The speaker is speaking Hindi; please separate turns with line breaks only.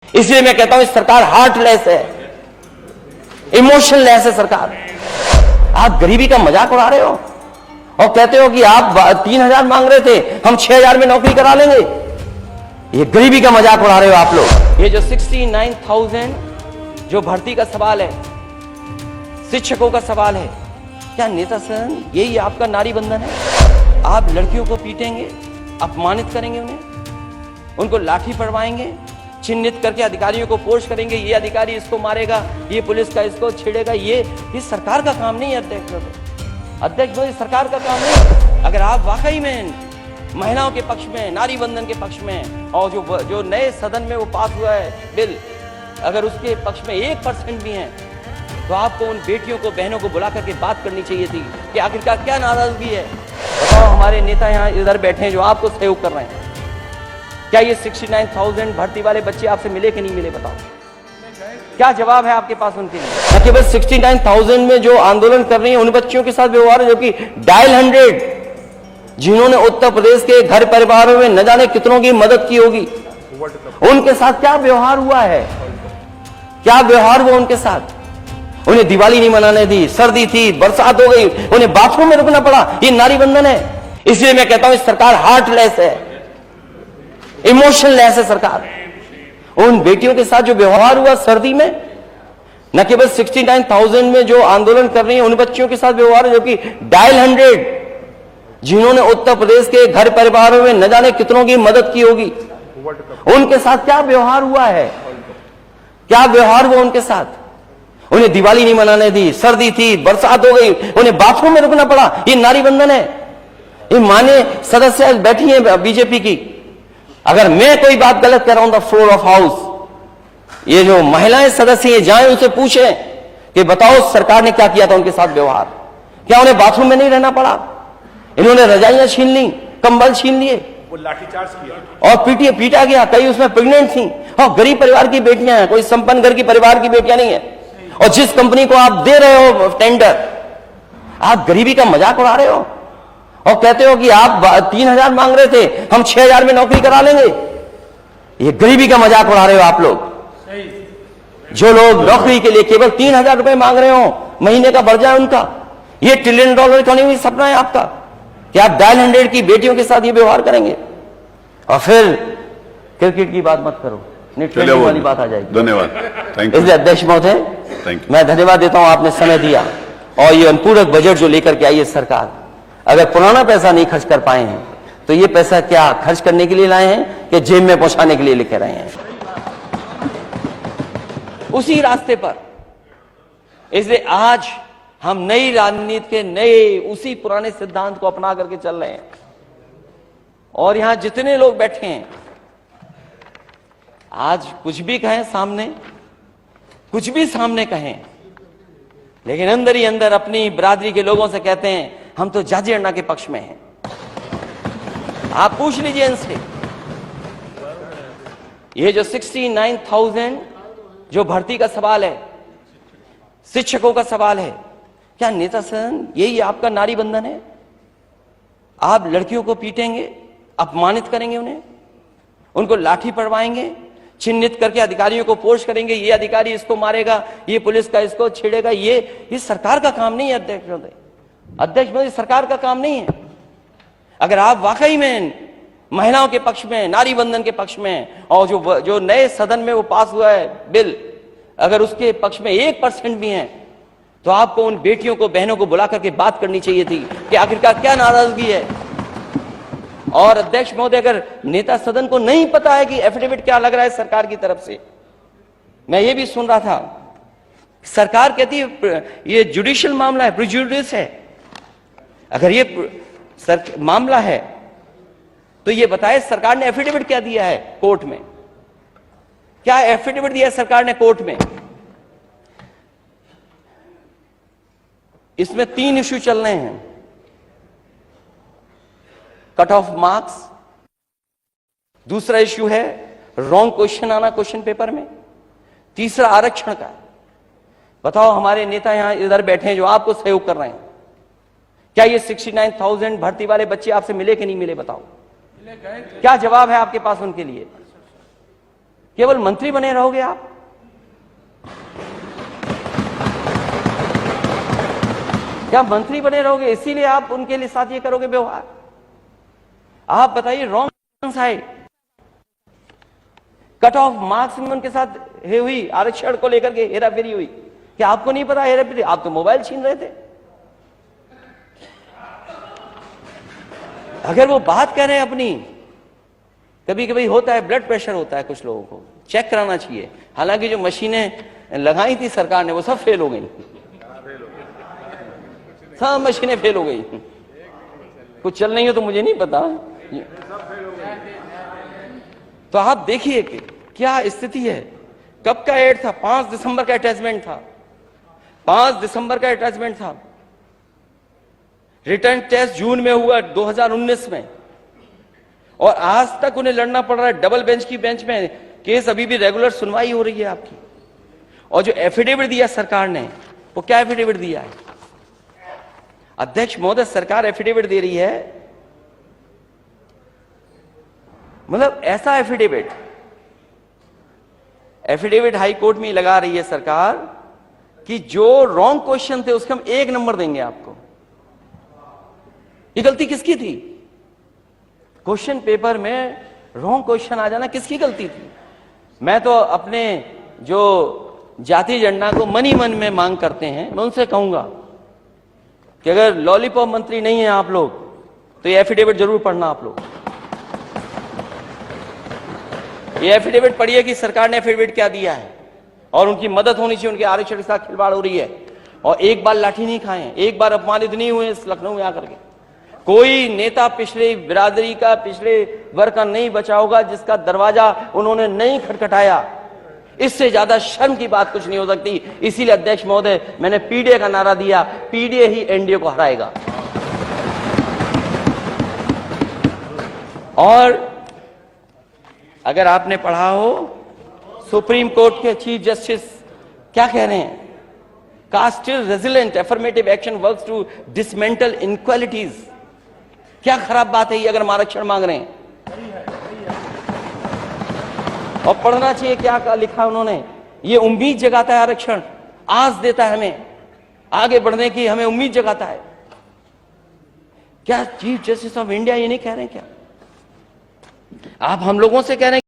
इसलिए मैं कहता हूं सरकार हार्टलेस है, इमोशनलेस है सरकार। आप गरीबी का मजाक उड़ा रहे हो और कहते हो कि आप 3,000 मांग रहे थे, हम 6,000 में नौकरी करा लेंगे। ये गरीबी का मजाक उड़ा रहे हो आप लोग। ये जो 69,000 जो भर्ती का सवाल है, शिक्षकों का सवाल है, क्या नेता सदन यही आपका नारी बंधन है? आप लड़कियों को पीटेंगे, अपमानित करेंगे, उनको लाठी पड़वाएंगे, चिन्हित करके अधिकारियों को पोस्ट करेंगे, ये अधिकारी इसको मारेगा, ये पुलिस का इसको छेड़ेगा। ये सरकार का काम नहीं है अध्यक्ष मोदी, सरकार का काम नहीं। अगर आप वाकई में महिलाओं के पक्ष में, नारी बंधन के पक्ष में, और जो नए सदन में वो पास हुआ है बिल, अगर उसके पक्ष में 1% भी हैं, तो आपको उन बेटियों को, बहनों को बुला करके बात करनी चाहिए थी कि आखिरकार क्या नाराजगी है। बताओ, हमारे नेता यहाँ इधर बैठे हैं जो आपको सहयोग कर रहे हैं, क्या ये 69,000 भर्ती वाले बच्चे आपसे मिले कि नहीं मिले? बताओ, क्या जवाब है आपके पास उनके लिए? न केवल 69,000 में जो आंदोलन कर रही है उन बच्चियों के साथ व्यवहार है जो कि डायल 100, जिन्होंने उत्तर प्रदेश के घर परिवारों में न जाने कितनों की मदद की होगी, उनके साथ क्या व्यवहार हुआ है? क्या व्यवहार हुआ उनके साथ? उन्हें दिवाली नहीं मनाने दी, सर्दी थी, बरसात हो गई, उन्हें बाथरूम में रुकना पड़ा। ये नारी बंधन है। इसलिए मैं कहता हूं सरकार हार्टलेस है, इमोशनलेस है सरकार। उन बेटियों के साथ जो व्यवहार हुआ सर्दी में, न केवल 69,000 में जो आंदोलन कर रही है उन बच्चियों के साथ व्यवहार है जो कि डायल 100, जिन्होंने उत्तर प्रदेश के घर परिवारों में न जाने कितनों की मदद की होगी, उनके साथ क्या व्यवहार हुआ है? क्या व्यवहार हुआ उनके साथ? उन्हें दिवाली नहीं मनाने दी, सर्दी थी, बरसात हो गई, उन्हें बाथरूम में रुकना पड़ा। ये नारी बंधन है। ये माने सदस्य बैठी है बीजेपी की, अगर मैं कोई बात गलत कर रहा हूं द फ्लोर ऑफ हाउस, ये जो महिलाएं सदस्य जाएं उनसे पूछें कि बताओ सरकार ने क्या किया था उनके साथ व्यवहार? क्या उन्हें बाथरूम में नहीं रहना पड़ा? इन्होंने रजाइयां छीन ली, कंबल छीन लिए,
वो लाठीचार्ज किया
और पीटा गया। कई उसमें प्रेग्नेंट थी और गरीब परिवार की बेटियां हैं, कोई संपन्न घर की परिवार की बेटियां नहीं है। और जिस कंपनी को आप दे रहे हो टेंडर, आप गरीबी का मजाक उड़ा रहे हो और कहते हो कि आप 3,000 मांग रहे थे, हम 6,000 में नौकरी करा लेंगे। ये गरीबी का मजाक उड़ा रहे हो आप लोग। जो लोग नौकरी के लिए केवल 3,000 रुपए मांग रहे हो, महीने का बढ़ जाए उनका, ये $1 ट्रिलियन इकोनॉमी सपना है आपका कि आप डायल 100 की बेटियों के साथ ये व्यवहार करेंगे? और फिर क्रिकेट की बात मत करो, नहीं वाली बात आ जाएगी।
धन्यवाद, थैंक यू।
इसलिए अध्यक्ष महोदय, मैं धन्यवाद देता हूं, आपने समय दिया। और ये अनुपूरक बजट जो लेकर के आई है सरकार, अगर पुराना पैसा नहीं खर्च कर पाए हैं तो ये पैसा क्या खर्च करने के लिए लाए हैं कि जेब में पहुंचाने के लिए लेके रहे हैं? उसी रास्ते पर। इसलिए आज हम नई राजनीति के नए उसी पुराने सिद्धांत को अपना करके चल रहे हैं। और यहां जितने लोग बैठे हैं, आज कुछ भी कहें सामने, कुछ भी सामने कहें, लेकिन अंदर ही अंदर अपनी बिरादरी के लोगों से कहते हैं हम तो जाजी अण्णा के पक्ष में हैं। आप पूछ लीजिए इनसे। ये जो 69,000 जो भर्ती का सवाल है, शिक्षकों का सवाल है, क्या नेता सदन यही आपका नारी बंधन है? आप लड़कियों को पीटेंगे, अपमानित करेंगे, उनको लाठी पड़वाएंगे, चिन्हित करके अधिकारियों को पोस्ट करेंगे, ये अधिकारी इसको मारेगा, ये पुलिस का इसको छेड़ेगा। ये सरकार का काम नहीं है अध्यक्ष मोदी, सरकार का काम नहीं है। अगर आप वाकई में महिलाओं के पक्ष में, नारी बंधन के पक्ष में, और जो नए सदन में वो पास हुआ है बिल, अगर उसके पक्ष में 1% भी हैं, तो आपको उन बेटियों को, बहनों को बुला करके बात करनी चाहिए थी कि आखिरकार क्या नाराजगी है। और अध्यक्ष महोदय, अगर नेता सदन को नहीं पता है कि एफिडेविट क्या लग रहा है सरकार की तरफ से, मैं ये भी सुन रहा था, सरकार कहती है ये जुडिशियल मामला है, प्रिजुडिस है। अगर ये मामला है तो ये बताए सरकार ने एफिडेविट क्या दिया है कोर्ट में? क्या एफिडेविट दिया है सरकार ने कोर्ट में? इसमें 3 इश्यू चल रहे हैं। कट ऑफ मार्क्स, दूसरा इश्यू है रॉन्ग क्वेश्चन आना क्वेश्चन पेपर में, तीसरा आरक्षण का। बताओ, हमारे नेता यहां इधर बैठे हैं जो आपको सहयोग कर रहे हैं, क्या ये 69,000 भर्ती वाले बच्चे आपसे मिले कि नहीं मिले? बताओ, क्या जवाब है आपके पास उनके लिए? केवल मंत्री बने रहोगे आप? क्या मंत्री बने रहोगे इसीलिए आप उनके लिए साथ ये करोगे व्यवहार? आप बताइए, wrong side cut off marks में उनके साथ हुई, आरक्षण को लेकर के हेराफेरी हुई। क्या आपको नहीं पता हेराफेरी? आप तो मोबाइल छीन रहे थे। अगर वो बात कह रहे हैं अपनी, कभी कभी होता है ब्लड प्रेशर होता है कुछ लोगों को, चेक कराना चाहिए। हालांकि जो मशीनें लगाई थी सरकार ने वो सब फेल हो गई, सब मशीनें फेल हो गई। कुछ चल नहीं हो तो मुझे नहीं पता। तो आप देखिए कि क्या स्थिति है। कब का एड था? 5 दिसंबर का अटैचमेंट था, 5 दिसंबर का अटैचमेंट था। रिटर्न टेस्ट जून में हुआ 2019 में, और आज तक उन्हें लड़ना पड़ रहा है डबल बेंच की बेंच में। केस अभी भी रेगुलर सुनवाई हो रही है आपकी। और जो एफिडेविट दिया सरकार ने, वो क्या एफिडेविट दिया है? अध्यक्ष महोदय, सरकार एफिडेविट दे रही है, मतलब ऐसा एफिडेविट हाई कोर्ट में लगा रही है सरकार कि जो रॉन्ग क्वेश्चन थे उसके हम 1 नंबर देंगे आपको। ये गलती किसकी थी? क्वेश्चन पेपर में रॉन्ग क्वेश्चन आ जाना किसकी गलती थी? मैं तो अपने जो जाति जनता को मन ही मन में मांग करते हैं, मैं उनसे कहूंगा कि अगर लॉलीपॉप मंत्री नहीं है आप लोग, तो ये एफिडेविट जरूर पढ़ना आप लोग। ये एफिडेविट पढ़िए कि सरकार ने एफिडेविट क्या दिया है, और उनकी मदद होनी चाहिए। उनके आरक्षण के साथ खिलवाड़ हो रही है, और एक बार लाठी नहीं खाए, एक बार अपमानित नहीं हुए इस लखनऊ में आकर के। कोई नेता पिछले बिरादरी का, पिछले वर्ग का नहीं बचा होगा जिसका दरवाजा उन्होंने नहीं खटखटाया। इससे ज्यादा शर्म की बात कुछ नहीं हो सकती। इसीलिए अध्यक्ष महोदय, मैंने पीडीए का नारा दिया, पीडीए ही एनडीए को हराएगा। और अगर आपने पढ़ा हो, सुप्रीम कोर्ट के चीफ जस्टिस क्या कह रहे हैं? Caste still resilient, affirmative action works to dismantle inequalities. क्या खराब बात है ये अगर हम आरक्षण मांग रहे हैं? और पढ़ना चाहिए क्या लिखा उन्होंने। ये उम्मीद जगाता है, आरक्षण आस देता है हमें आगे बढ़ने की, हमें उम्मीद जगाता है। क्या चीफ जस्टिस ऑफ इंडिया ये नहीं कह रहे हैं? क्या आप हम लोगों से कह रहे हैं